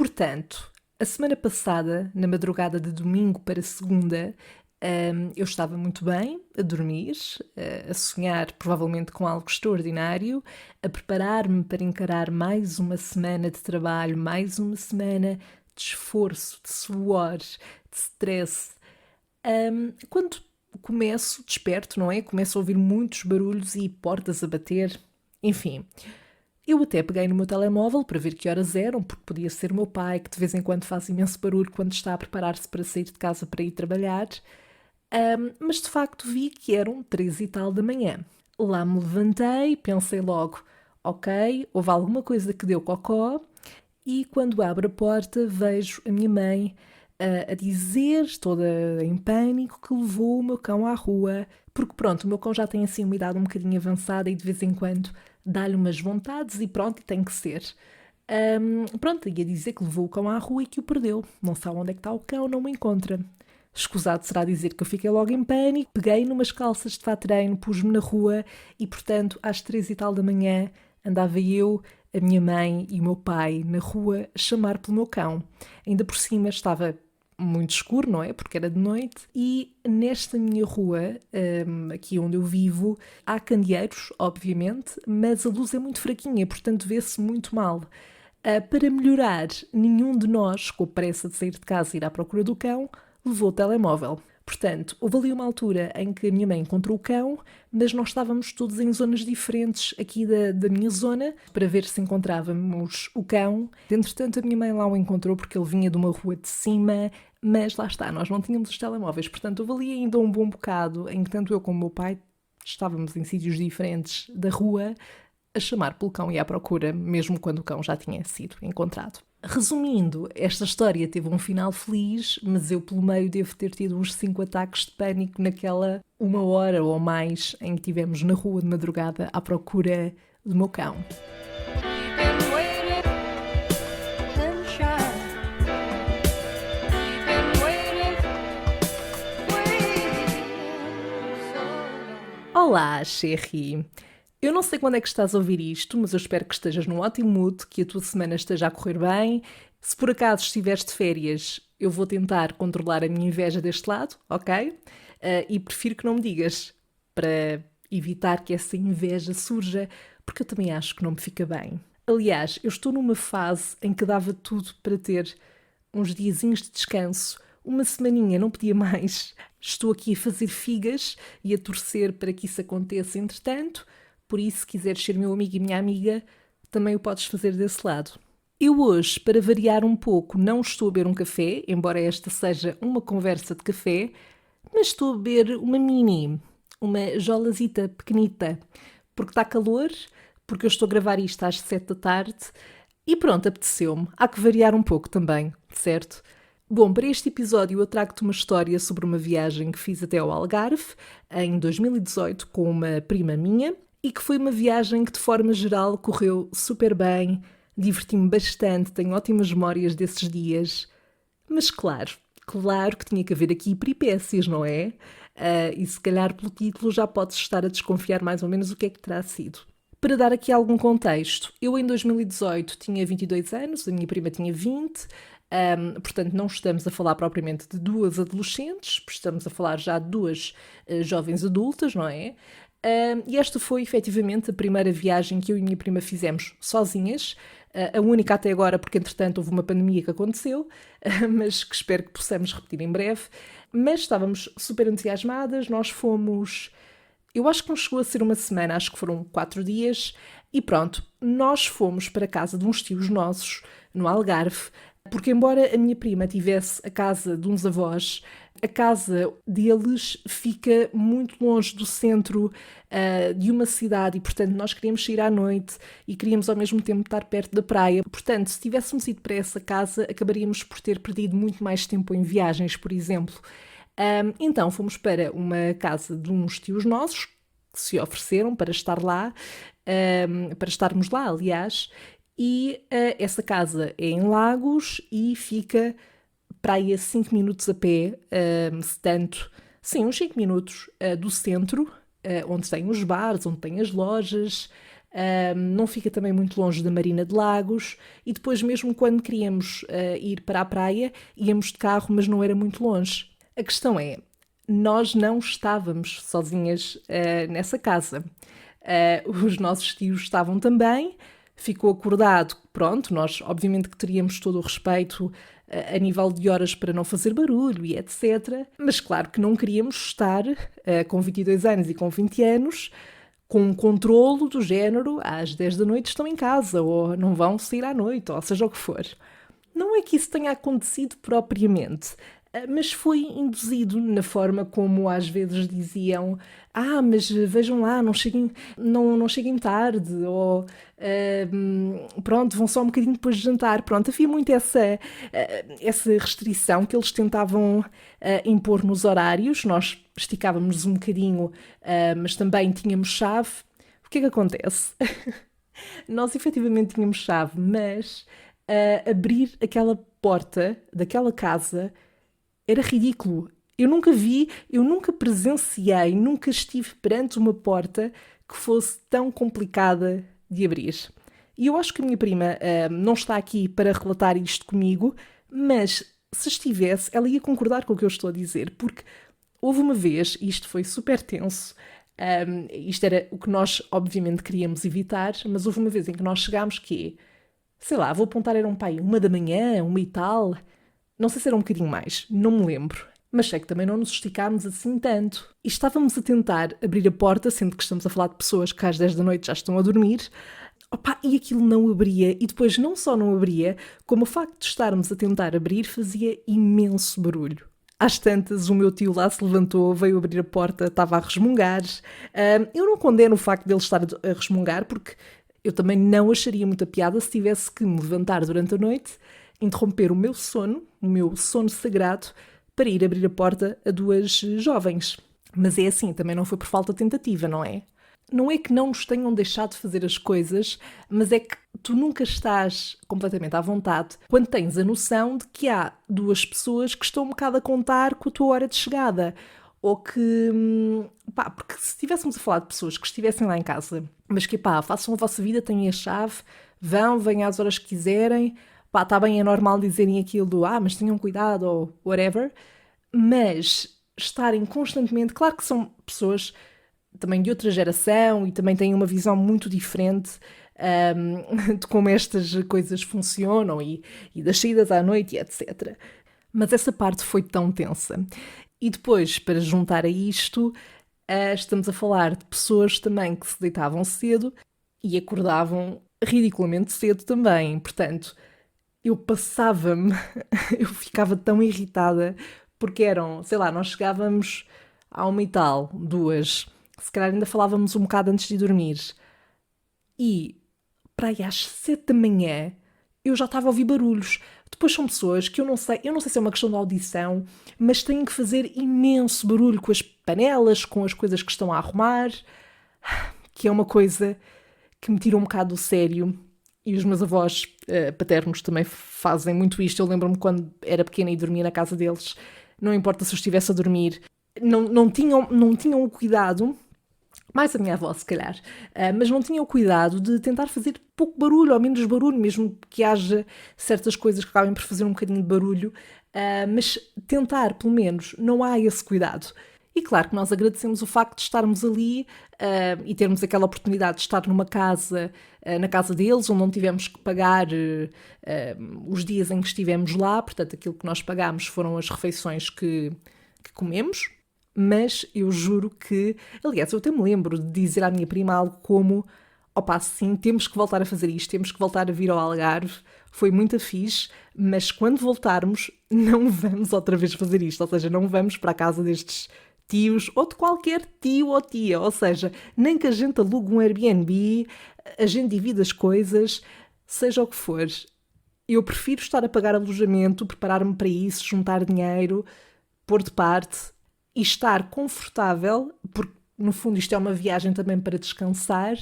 Portanto, a semana passada, na madrugada de domingo para segunda, eu estava muito bem, a dormir, a sonhar provavelmente com algo extraordinário, a preparar-me para encarar mais uma semana de trabalho, mais uma semana de esforço, de suor, de stress. Quando desperto, não é? Começo a ouvir muitos barulhos e portas a bater. Enfim, eu até peguei no meu telemóvel para ver que horas eram, porque podia ser o meu pai, que de vez em quando faz imenso barulho quando está a preparar-se para sair de casa para ir trabalhar. Mas de facto vi que eram 3 e tal da manhã. Lá me levantei, pensei logo, ok, houve alguma coisa que deu cocó, e quando abro a porta vejo a minha mãe a dizer, toda em pânico, que levou o meu cão à rua, porque pronto, o meu cão já tem assim uma idade um bocadinho avançada e de vez em quando dá-lhe umas vontades e pronto, e tem que ser. Pronto, ia dizer que levou o cão à rua e que o perdeu. Não sabe onde é que está o cão, não o encontra. Escusado será dizer que eu fiquei logo em pânico, peguei numas calças de fato treino, pus-me na rua e, portanto, às 3 e tal da manhã, andava eu, a minha mãe e o meu pai na rua a chamar pelo meu cão. Ainda por cima estava muito escuro, não é? Porque era de noite. E nesta minha rua, aqui onde eu vivo, há candeeiros, obviamente, mas a luz é muito fraquinha, portanto vê-se muito mal. Para melhorar, nenhum de nós, com a pressa de sair de casa e ir à procura do cão, levou o telemóvel. Portanto, houve ali uma altura em que a minha mãe encontrou o cão, mas nós estávamos todos em zonas diferentes aqui da minha zona para ver se encontrávamos o cão. Entretanto, a minha mãe lá o encontrou porque ele vinha de uma rua de cima, mas lá está, nós não tínhamos os telemóveis. Portanto, houve ali ainda um bom bocado em que tanto eu como o meu pai estávamos em sítios diferentes da rua a chamar pelo cão e à procura, mesmo quando o cão já tinha sido encontrado. Resumindo, esta história teve um final feliz, mas eu pelo meio devo ter tido uns 5 ataques de pânico naquela 1 hora ou mais em que estivemos na rua de madrugada à procura do meu cão. Olá, Sherry! Eu não sei quando é que estás a ouvir isto, mas eu espero que estejas num ótimo mood, que a tua semana esteja a correr bem. Se por acaso estiveres de férias, eu vou tentar controlar a minha inveja deste lado, ok? E prefiro que não me digas, para evitar que essa inveja surja, porque eu também acho que não me fica bem. Aliás, eu estou numa fase em que dava tudo para ter uns diazinhos de descanso, uma semaninha, não podia mais. Estou aqui a fazer figas e a torcer para que isso aconteça entretanto. Por isso, se quiseres ser meu amigo e minha amiga, também o podes fazer desse lado. Eu hoje, para variar um pouco, não estou a beber um café, embora esta seja uma conversa de café, mas estou a beber uma mini, uma jolazita pequenita, porque está calor, porque eu estou a gravar isto às 7 da tarde e pronto, apeteceu-me. Há que variar um pouco também, certo? Bom, para este episódio eu trago-te uma história sobre uma viagem que fiz até ao Algarve, em 2018, com uma prima minha, e que foi uma viagem que, de forma geral, correu super bem, diverti-me bastante, tenho ótimas memórias desses dias. Mas claro que tinha que haver aqui peripécias, não é? E se calhar pelo título já podes estar a desconfiar mais ou menos o que é que terá sido. Para dar aqui algum contexto, eu em 2018 tinha 22 anos, a minha prima tinha 20, portanto não estamos a falar propriamente de 2 adolescentes, estamos a falar já de 2 jovens adultas, não é? E esta foi efetivamente a primeira viagem que eu e a minha prima fizemos sozinhas, a única até agora, porque entretanto houve uma pandemia que aconteceu, mas que espero que possamos repetir em breve. Mas estávamos super entusiasmadas, nós fomos, eu acho que não chegou a ser uma semana, acho que foram 4 dias, e pronto, nós fomos para a casa de uns tios nossos, no Algarve, porque embora a minha prima tivesse a casa de uns avós, a casa deles fica muito longe do centro de uma cidade e, portanto, nós queríamos sair à noite e queríamos ao mesmo tempo estar perto da praia. Portanto, se tivéssemos ido para essa casa, acabaríamos por ter perdido muito mais tempo em viagens, por exemplo. Então, fomos para uma casa de uns tios nossos que se ofereceram para estar lá, para estarmos lá, aliás, e essa casa é em Lagos e fica para aí a 5 minutos a pé, se tanto, sim, uns 5 minutos do centro, onde tem os bares, onde tem as lojas, não fica também muito longe da Marina de Lagos e depois mesmo quando queríamos ir para a praia, íamos de carro, mas não era muito longe. A questão é, nós não estávamos sozinhas nessa casa. Os nossos tios estavam também, ficou acordado, pronto, nós obviamente que teríamos todo o respeito a nível de horas para não fazer barulho e etc. Mas claro que não queríamos estar com 22 anos e com 20 anos com um controlo do género às 10 da noite estão em casa ou não vão sair à noite, ou seja o que for. Não é que isso tenha acontecido propriamente, mas foi induzido na forma como às vezes diziam mas vejam lá, não cheguem tarde, ou pronto, vão só um bocadinho depois de jantar. Pronto, havia muito essa restrição que eles tentavam impor nos horários. Nós esticávamos um bocadinho, mas também tínhamos chave. O que é que acontece? Nós efetivamente tínhamos chave, mas abrir aquela porta daquela casa era ridículo. Eu nunca presenciei, nunca estive perante uma porta que fosse tão complicada de abrir. E eu acho que a minha prima não está aqui para relatar isto comigo, mas se estivesse, ela ia concordar com o que eu estou a dizer, porque houve uma vez, e isto foi super tenso, isto era o que nós obviamente queríamos evitar, mas houve uma vez em que nós chegámos que, sei lá, vou apontar, era um pai, 1 da manhã, 1 e tal, não sei se era um bocadinho mais, não me lembro. Mas sei que também não nos esticámos assim tanto. E estávamos a tentar abrir a porta, sendo que estamos a falar de pessoas que às 10 da noite já estão a dormir. E aquilo não abria. E depois não só não abria, como o facto de estarmos a tentar abrir fazia imenso barulho. Às tantas, o meu tio lá se levantou, veio abrir a porta, estava a resmungar. Eu não condeno o facto dele estar a resmungar, porque eu também não acharia muita piada se tivesse que me levantar durante a noite, interromper o meu sono sagrado, para ir abrir a porta a 2 jovens. Mas é assim, também não foi por falta de tentativa, não é? Não é que não nos tenham deixado de fazer as coisas, mas é que tu nunca estás completamente à vontade quando tens a noção de que há 2 pessoas que estão um bocado a contar com a tua hora de chegada. Ou que, porque se estivéssemos a falar de pessoas que estivessem lá em casa, mas que, façam a vossa vida, têm a chave, venham às horas que quiserem, está bem, é normal dizerem aquilo do mas tenham cuidado ou whatever, mas estarem constantemente, claro que são pessoas também de outra geração e também têm uma visão muito diferente de como estas coisas funcionam e das saídas à noite e etc. Mas essa parte foi tão tensa. E depois, para juntar a isto, estamos a falar de pessoas também que se deitavam cedo e acordavam ridiculamente cedo também. Portanto, eu passava-me, eu ficava tão irritada, porque eram, sei lá, nós chegávamos à 1 e tal, 2, se calhar ainda falávamos um bocado antes de dormir. E para aí às 7 da manhã eu já estava a ouvir barulhos. Depois são pessoas que eu não sei se é uma questão de audição, mas têm que fazer imenso barulho com as panelas, com as coisas que estão a arrumar, que é uma coisa que me tira um bocado do sério. E os meus avós paternos também fazem muito isto. Eu lembro-me quando era pequena e dormia na casa deles, não importa se eu estivesse a dormir, não tinham o cuidado, mais a minha avó se calhar, mas não tinham o cuidado de tentar fazer pouco barulho, ou menos barulho, mesmo que haja certas coisas que acabem por fazer um bocadinho de barulho, mas tentar, pelo menos, não há esse cuidado. E claro que nós agradecemos o facto de estarmos ali e termos aquela oportunidade de estar numa casa, na casa deles, onde não tivemos que pagar os dias em que estivemos lá. Portanto, aquilo que nós pagámos foram as refeições que comemos. Mas eu juro que... Aliás, eu até me lembro de dizer à minha prima algo como sim, temos que voltar a fazer isto, temos que voltar a vir ao Algarve, foi muito fixe, mas quando voltarmos não vamos outra vez fazer isto, ou seja, não vamos para a casa destes tios, ou de qualquer tio ou tia, ou seja, nem que a gente alugue um Airbnb, a gente divide as coisas, seja o que for. Eu prefiro estar a pagar alojamento, preparar-me para isso, juntar dinheiro, pôr de parte e estar confortável, porque no fundo isto é uma viagem também para descansar,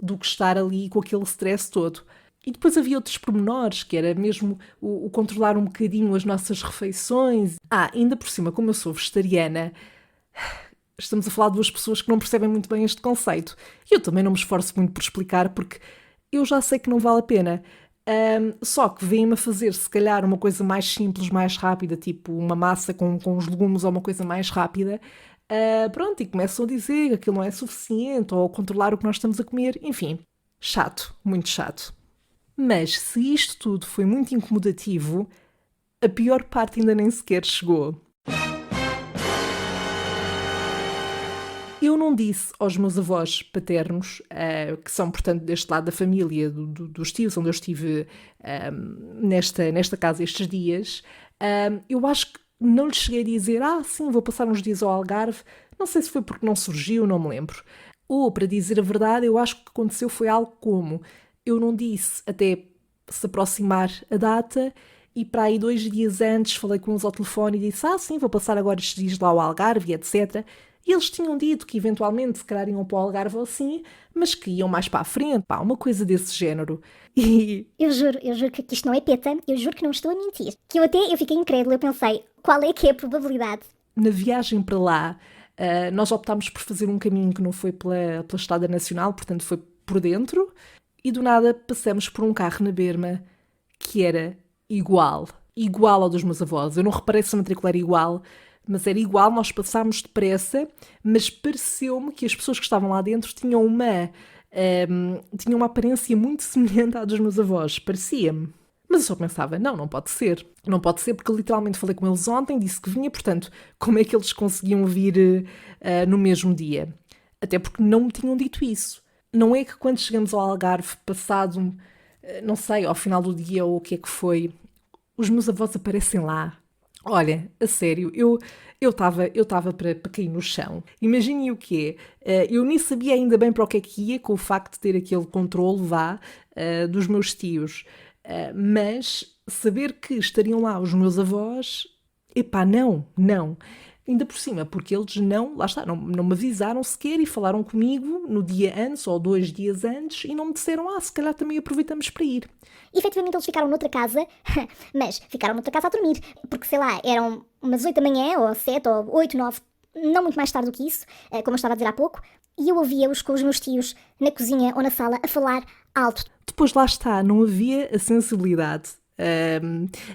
do que estar ali com aquele stress todo. E depois havia outros pormenores, que era mesmo o controlar um bocadinho as nossas refeições. Ainda por cima, como eu sou vegetariana, estamos a falar de duas pessoas que não percebem muito bem este conceito. E eu também não me esforço muito por explicar, porque eu já sei que não vale a pena. Só que vêm-me a fazer, se calhar, uma coisa mais simples, mais rápida, tipo uma massa com os legumes ou uma coisa mais rápida. Pronto, e começam a dizer que aquilo não é suficiente, ou a controlar o que nós estamos a comer. Enfim, chato, muito chato. Mas se isto tudo foi muito incomodativo, a pior parte ainda nem sequer chegou. Eu não disse aos meus avós paternos, que são, portanto, deste lado da família, dos tios, onde eu estive nesta casa estes dias, eu acho que não lhes cheguei a dizer, sim, vou passar uns dias ao Algarve. Não sei se foi porque não surgiu, não me lembro. Ou, para dizer a verdade, eu acho que o que aconteceu foi algo como, eu não disse até se aproximar a data, e para aí 2 dias antes falei com eles ao telefone e disse, sim, vou passar agora estes dias lá ao Algarve, etc. E eles tinham dito que eventualmente se calhar iam para o Algarve ou assim, mas que iam mais para a frente, uma coisa desse género. E Eu juro que isto não é peta, eu juro que não estou a mentir. Que eu fiquei incrédula, eu pensei, qual é que é a probabilidade? na viagem para lá, nós optámos por fazer um caminho que não foi pela Estrada Nacional, portanto foi por dentro, e do nada passamos por um carro na berma que era igual ao dos meus avós. Eu não reparei se a matrícula era igual, mas era igual, nós passámos depressa, mas pareceu-me que as pessoas que estavam lá dentro tinham uma aparência muito semelhante à dos meus avós, parecia-me. Mas eu só pensava, não pode ser. Não pode ser porque eu literalmente falei com eles ontem, disse que vinha, portanto, como é que eles conseguiam vir no mesmo dia? Até porque não me tinham dito isso. Não é que quando chegamos ao Algarve, passado, não sei, ao final do dia ou o que é que foi, os meus avós aparecem lá. Olha, a sério, eu estava para cair no chão. Imaginem o que é. Eu nem sabia ainda bem para o que é que ia, com o facto de ter aquele controle, dos meus tios. Mas saber que estariam lá os meus avós, epá, não. Ainda por cima, porque eles lá está, não me avisaram sequer e falaram comigo no dia antes ou 2 dias antes e não me disseram, se calhar também aproveitamos para ir. Efetivamente eles ficaram noutra casa, mas ficaram noutra casa a dormir, porque sei lá, eram umas 8 da manhã, ou 7, ou 8, 9, não muito mais tarde do que isso, como eu estava a dizer há pouco, e eu ouvia-os com os meus tios na cozinha ou na sala a falar alto. Depois lá está, não havia a sensibilidade,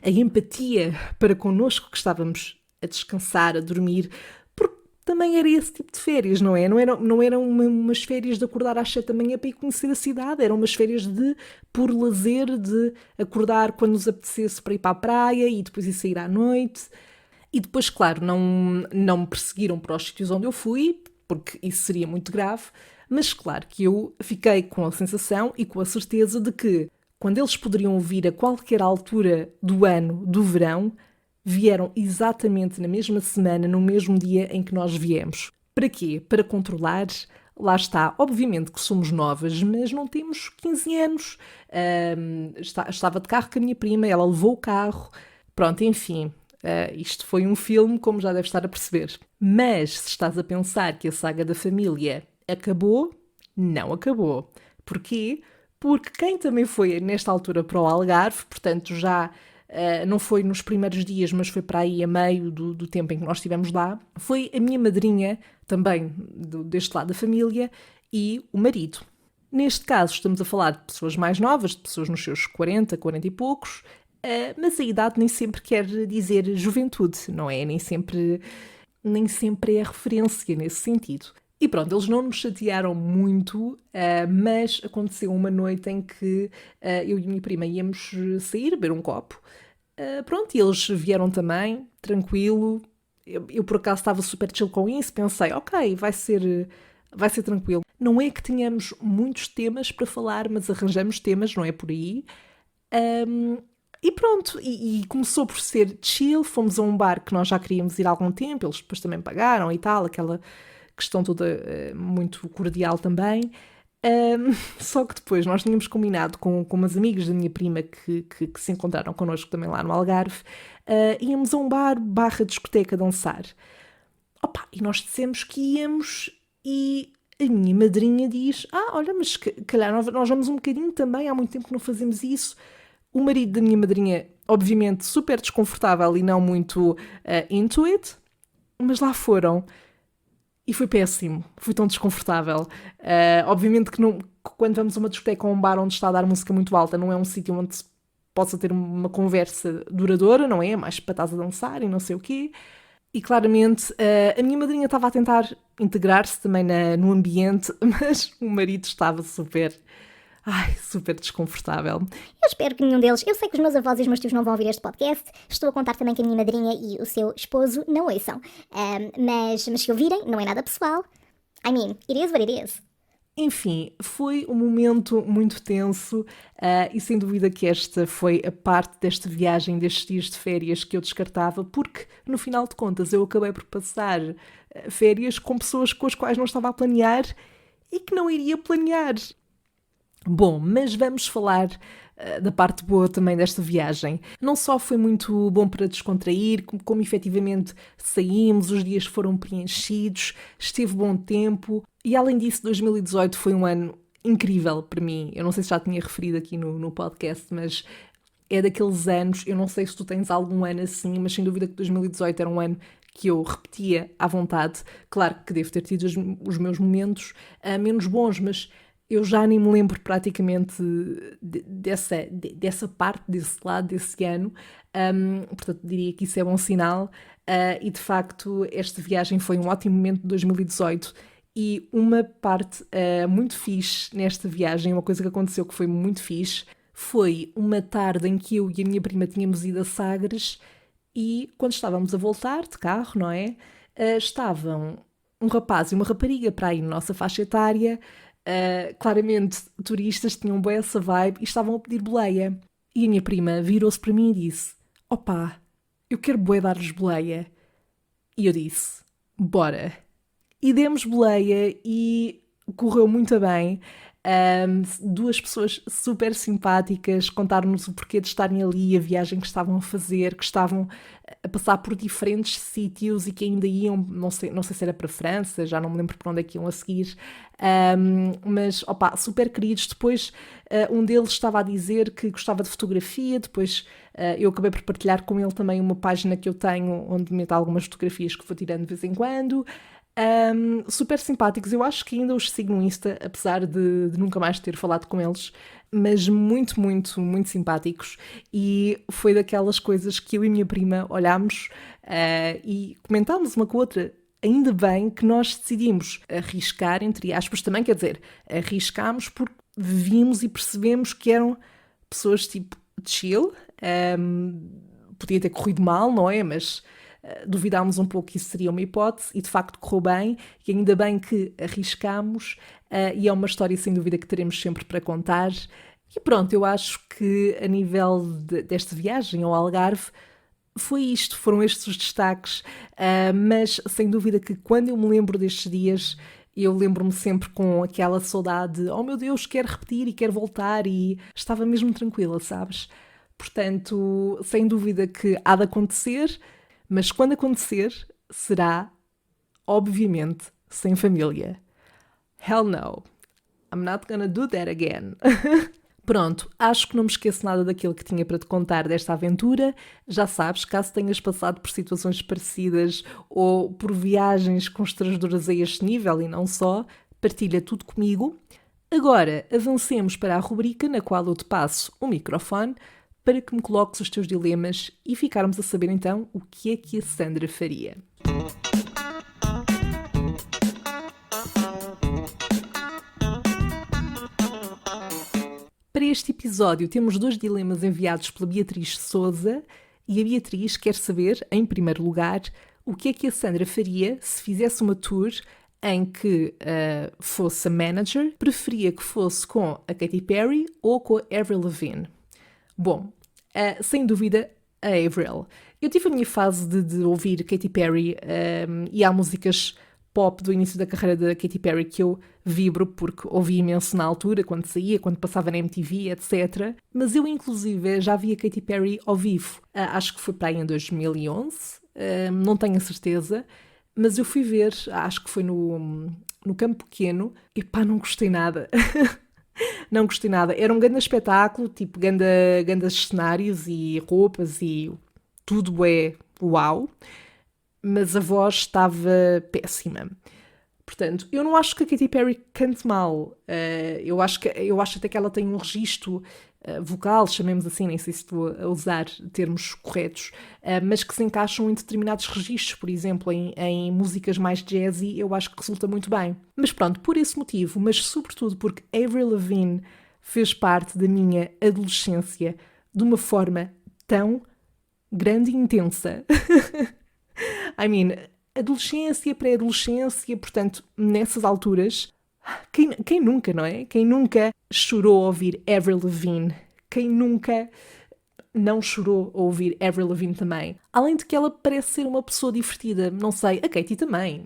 a empatia para connosco que estávamos a descansar, a dormir, porque também era esse tipo de férias, não é? Não eram umas férias de acordar às 7 da manhã para ir conhecer a cidade, eram umas férias de puro lazer, de acordar quando nos apetecesse para ir para a praia e depois ir sair à noite. E depois, claro, não me perseguiram para os sítios onde eu fui, porque isso seria muito grave, mas claro que eu fiquei com a sensação e com a certeza de que, quando eles poderiam vir a qualquer altura do ano, do verão, vieram exatamente na mesma semana, no mesmo dia em que nós viemos. Para quê? Para controlar. Lá está, obviamente que somos novas, mas não temos 15 anos. Estava de carro com a minha prima, ela levou o carro. Pronto, enfim, isto foi um filme, como já deve estar a perceber. Mas se estás a pensar que a saga da família acabou, não acabou. Porquê? Porque quem também foi nesta altura para o Algarve, portanto já não foi nos primeiros dias, mas foi para aí a meio do tempo em que nós estivemos lá, foi a minha madrinha, também deste lado da família, e o marido. Neste caso estamos a falar de pessoas mais novas, de pessoas nos seus 40 e poucos, mas a idade nem sempre quer dizer juventude, não é? Nem sempre é referência nesse sentido. E pronto, eles não nos chatearam muito, mas aconteceu uma noite em que eu e a minha prima íamos sair, beber um copo. Pronto, e eles vieram também, tranquilo. Eu por acaso estava super chill com isso, pensei, ok, vai ser tranquilo. Não é que tenhamos muitos temas para falar, mas arranjamos temas, não é por aí. E pronto, e começou por ser chill, fomos a um bar que nós já queríamos ir há algum tempo, eles depois também pagaram e tal, aquela questão toda muito cordial também. Só que depois nós tínhamos combinado com umas amigas da minha prima que se encontraram connosco também lá no Algarve, íamos a um bar / discoteca dançar. E nós dissemos que íamos e a minha madrinha diz, olha, mas calhar nós vamos um bocadinho também, há muito tempo que não fazemos isso. O marido da minha madrinha, obviamente, super desconfortável e não muito into it, mas lá foram. E foi péssimo, foi tão desconfortável. Obviamente que quando vamos a uma discoteca ou a um bar onde está a dar música muito alta, não é um sítio onde se possa ter uma conversa duradoura, não é? Mais para estás a dançar e não sei o quê. E claramente a minha madrinha estava a tentar integrar-se também no ambiente, mas o marido estava super desconfortável. Eu espero que nenhum deles. Eu sei que os meus avós e os meus tios não vão ouvir este podcast. Estou a contar também que a minha madrinha e o seu esposo não ouçam. Mas se ouvirem, não é nada pessoal. I mean, it is what it is. Enfim, foi um momento muito tenso e sem dúvida que esta foi a parte desta viagem, destes dias de férias que eu descartava, porque no final de contas eu acabei por passar férias com pessoas com as quais não estava a planear e que não iria planear. Bom, mas vamos falar da parte boa também desta viagem. Não só foi muito bom para descontrair, como efetivamente saímos, os dias foram preenchidos, esteve bom tempo e além disso 2018 foi um ano incrível para mim. Eu não sei se já tinha referido aqui no podcast, mas é daqueles anos, eu não sei se tu tens algum ano assim, mas sem dúvida que 2018 era um ano que eu repetia à vontade. Claro que devo ter tido os meus momentos menos bons, mas eu já nem me lembro praticamente dessa parte, desse lado, desse ano. Portanto, diria que isso é bom sinal. E, de facto, esta viagem foi um ótimo momento de 2018. E uma parte muito fixe nesta viagem, uma coisa que aconteceu que foi muito fixe, foi uma tarde em que eu e a minha prima tínhamos ido a Sagres e, quando estávamos a voltar de carro, não é? Estavam um rapaz e uma rapariga para aí na nossa faixa etária. Claramente turistas, tinham bem essa vibe e estavam a pedir boleia. E a minha prima virou-se para mim e disse: opá, eu quero bué dar-lhes boleia. E eu disse: bora. E demos boleia e correu muito bem. Duas pessoas super simpáticas contaram-nos o porquê de estarem ali, a viagem que estavam a fazer, que estavam a passar por diferentes sítios e que ainda iam, não sei se era para a França, já não me lembro para onde é que iam a seguir, mas opa, super queridos. Depois um deles estava a dizer que gostava de fotografia, depois eu acabei por partilhar com ele também uma página que eu tenho onde meto algumas fotografias que vou tirando de vez em quando. Super simpáticos, eu acho que ainda os sigo no Insta, apesar de nunca mais ter falado com eles, mas muito, muito, muito simpáticos. E foi daquelas coisas que eu e a minha prima olhámos e comentámos uma com a outra. Ainda bem que nós decidimos arriscar, entre aspas, também, quer dizer, arriscámos porque vimos e percebemos que eram pessoas tipo chill. Podia ter corrido mal, não é? Mas duvidámos um pouco que isso seria uma hipótese e de facto correu bem e ainda bem que arriscámos e é uma história sem dúvida que teremos sempre para contar. E pronto, eu acho que a nível desta viagem ao Algarve foi isto, foram estes os destaques, mas sem dúvida que quando eu me lembro destes dias eu lembro-me sempre com aquela saudade, oh meu Deus, quero repetir e quero voltar, e estava mesmo tranquila, sabes? Portanto, sem dúvida que há de acontecer, mas quando acontecer, será, obviamente, sem família. Hell no. I'm not gonna do that again. Pronto, acho que não me esqueço nada daquilo que tinha para te contar desta aventura. Já sabes, caso tenhas passado por situações parecidas ou por viagens constrangedoras a este nível e não só, partilha tudo comigo. Agora, avancemos para a rubrica na qual eu te passo o microfone para que me coloques os teus dilemas e ficarmos a saber então o que é que a Sandra faria. Para este episódio temos 2 dilemas enviados pela Beatriz Souza e a Beatriz quer saber, em primeiro lugar, o que é que a Sandra faria se fizesse uma tour em que fosse a manager, preferia que fosse com a Katy Perry ou com a Avril Lavigne. Bom, sem dúvida, a Avril. Eu tive a minha fase de ouvir Katy Perry e há músicas pop do início da carreira da Katy Perry que eu vibro porque ouvi imenso na altura, quando saía, quando passava na MTV, etc. Mas eu, inclusive, já vi a Katy Perry ao vivo. Acho que foi para aí em 2011, não tenho a certeza, mas eu fui ver, acho que foi no Campo Pequeno, e pá, não gostei nada. Não gostei nada. Era um grande espetáculo, tipo, grandes cenários e roupas e tudo é uau, mas a voz estava péssima. Portanto, eu não acho que a Katy Perry cante mal. Eu acho até que ela tem um registro vocal, chamemos assim, nem sei se estou a usar termos corretos, mas que se encaixam em determinados registros. Por exemplo, em músicas mais jazzy, eu acho que resulta muito bem. Mas pronto, por esse motivo, mas sobretudo porque Avril Lavigne fez parte da minha adolescência de uma forma tão grande e intensa. I mean, adolescência, pré-adolescência, portanto, nessas alturas, quem nunca, não é? Quem nunca chorou ao ouvir Avril Lavigne? Quem nunca não chorou ao ouvir Avril Lavigne também? Além de que ela parece ser uma pessoa divertida, não sei, a Katy também,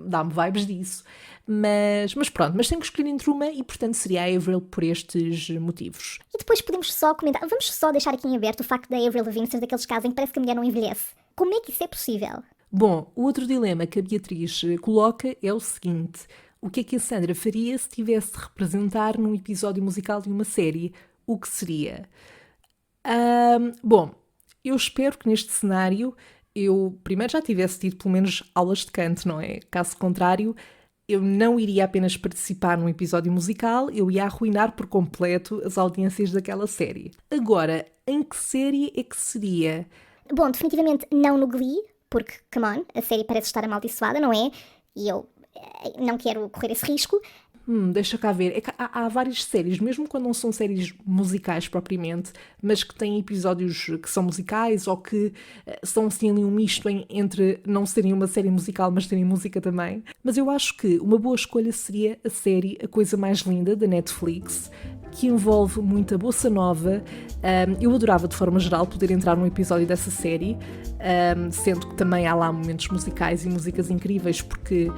dá-me vibes disso. Mas pronto, mas tenho que escolher entre uma e, portanto, seria a Avril por estes motivos. E depois podemos só comentar, vamos só deixar aqui em aberto o facto da Avril Lavigne ser daqueles casos em que parece que a mulher não envelhece. Como é que isso é possível? Bom, o outro dilema que a Beatriz coloca é o seguinte: o que é que a Sandra faria se tivesse de representar num episódio musical de uma série? O que seria? Bom, eu espero que neste cenário eu primeiro já tivesse tido pelo menos aulas de canto, não é? Caso contrário, eu não iria apenas participar num episódio musical, eu ia arruinar por completo as audiências daquela série. Agora, em que série é que seria? Bom, definitivamente não no Glee, porque, come on, a série parece estar amaldiçoada, não é? E eu não quero correr esse risco. Deixa cá ver. É que há várias séries, mesmo quando não são séries musicais propriamente, mas que têm episódios que são musicais ou que são assim ali um misto entre não serem uma série musical, mas terem música também. Mas eu acho que uma boa escolha seria a série A Coisa Mais Linda, da Netflix, que envolve muita bossa nova. Eu adorava, de forma geral, poder entrar num episódio dessa série, sendo que também há lá momentos musicais e músicas incríveis, porque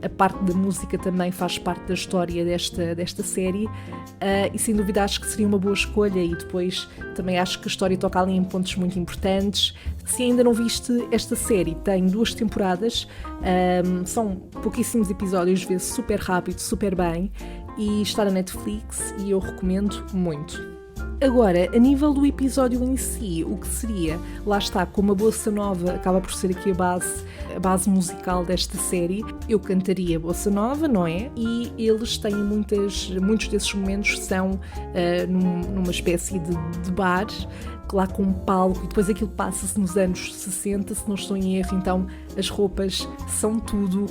a parte da música também faz parte da história desta série, e sem dúvida acho que seria uma boa escolha. E depois também acho que a história toca ali em pontos muito importantes. Se ainda não viste esta série, tem 2 temporadas, são pouquíssimos episódios, vê-se super rápido, super bem, e está na Netflix e eu recomendo muito. Agora, a nível do episódio em si, o que seria? Lá está, como a bossa nova acaba por ser aqui a base musical desta série, eu cantaria bossa nova, não é? E eles têm muitos desses momentos são numa espécie de bar, lá com um palco, e depois aquilo passa-se nos anos 60, se não estou em erro, então as roupas são tudo,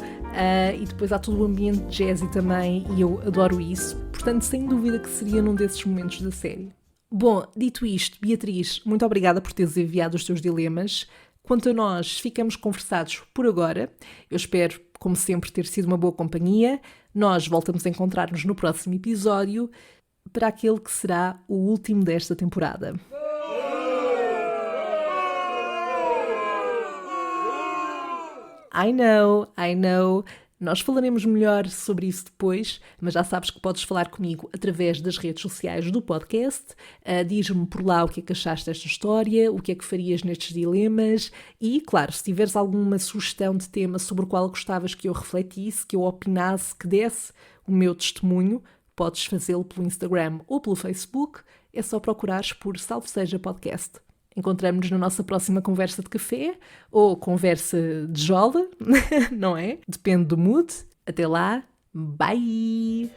e depois há todo o ambiente jazzy também, e eu adoro isso. Portanto, sem dúvida que seria num desses momentos da série. Bom, dito isto, Beatriz, muito obrigada por teres enviado os teus dilemas. Quanto a nós, ficamos conversados por agora. Eu espero, como sempre, ter sido uma boa companhia. Nós voltamos a encontrar-nos no próximo episódio, para aquele que será o último desta temporada. I know. Nós falaremos melhor sobre isso depois, mas já sabes que podes falar comigo através das redes sociais do podcast. Diz-me por lá o que é que achaste desta história, o que é que farias nestes dilemas e, claro, se tiveres alguma sugestão de tema sobre o qual gostavas que eu refletisse, que eu opinasse, que desse o meu testemunho, podes fazê-lo pelo Instagram ou pelo Facebook. É só procurares por Salve Seja Podcast. Encontramos-nos na nossa próxima conversa de café ou conversa de jola, não é? Depende do mood. Até lá, bye!